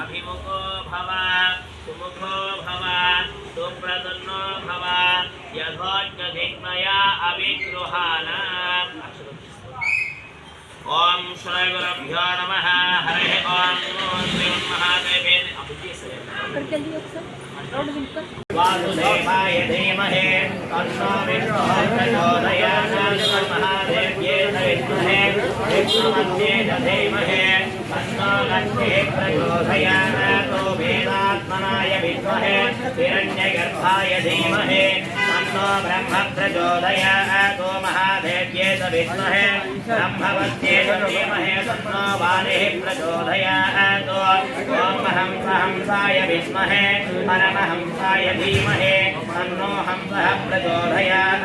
अभिमुखो भव सुमुखो भव सुप्रसन्नो भव यथोच्चधिग्मया अविगृहाना। ओम श्री गुरुभ्यो नमः। हरे ओम श्री महादेवे वासुदेवाय धीमहि तन्नो विष्णुः प्रचोदयात्। महादेव्यै विद्महे विष्णुपत्न्यै धीमहि तन्नो लक्ष्मीः प्रचोदयात्। वेदात्मनाय विद्महे हिरण्यगर्भाय धीमहि तन्नो ब्रह्म प्रचोदयात्। महादेव्यै विद्महे ब्रह्मवत्यै धीमहि तन्नो वाणिः प्रचोदयात्। ओम हंसाय विद्महे परमहंसाय धीमहि तन्नो हंसः प्रचोदयात्।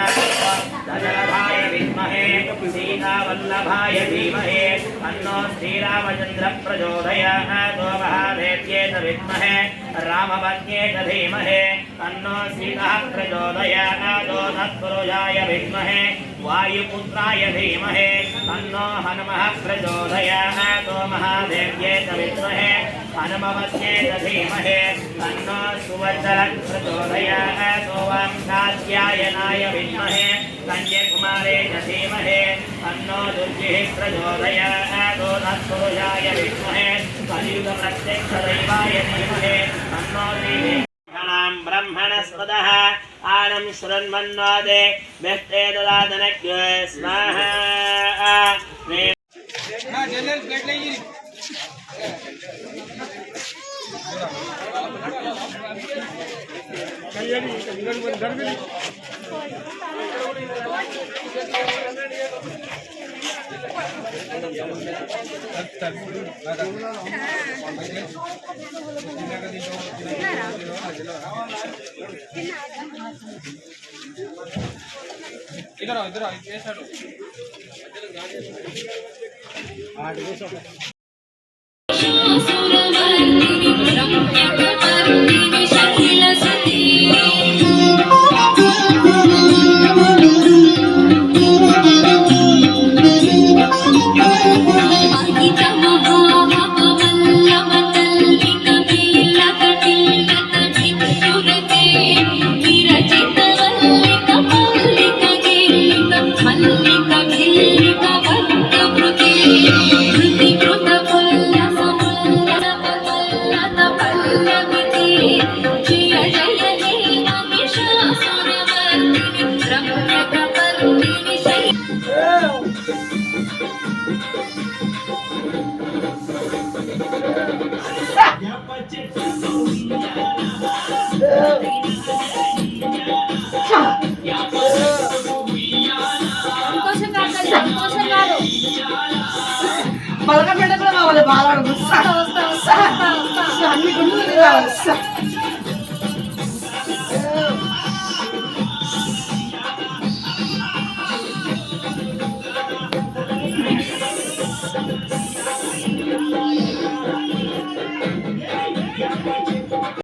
दशरथाय विद्महे सीतावल्लभाय धीमहि तन्नो श्रीरामचन्द्रः प्रचोदयात्। महादेव्यै विद्महे रामपत्न्यै धीमहि तन्नो सीता प्रचोदयात्। तत्पुरुषाय विद्महे वायुपुत्राय धीमहि तन्नो हनुमः प्रचोदयात्। महादेव्यै विद्महे हनुमपत्न्यै धीमहि तन्नो सुवत्सरः प्रचोदयात्। ओम कात्यायनाय विद्महे कन्याकुमारी धीमहि तन्नो दुर्गिः प्रचोदयात्। तत्पुरुषाय विद्महे कलियुगप्रत्यक्षदैवाय धीमहि तन्नो ब्रह्मणस्पदः आनं शृण्वन्नोदे व्यक्ते ददातनज्ञ स्वाहा। इधर ये side Balkan beda kalau mau boleh balon besar, besar, besar, besar, besar, besar, besar, besar, besar, besar,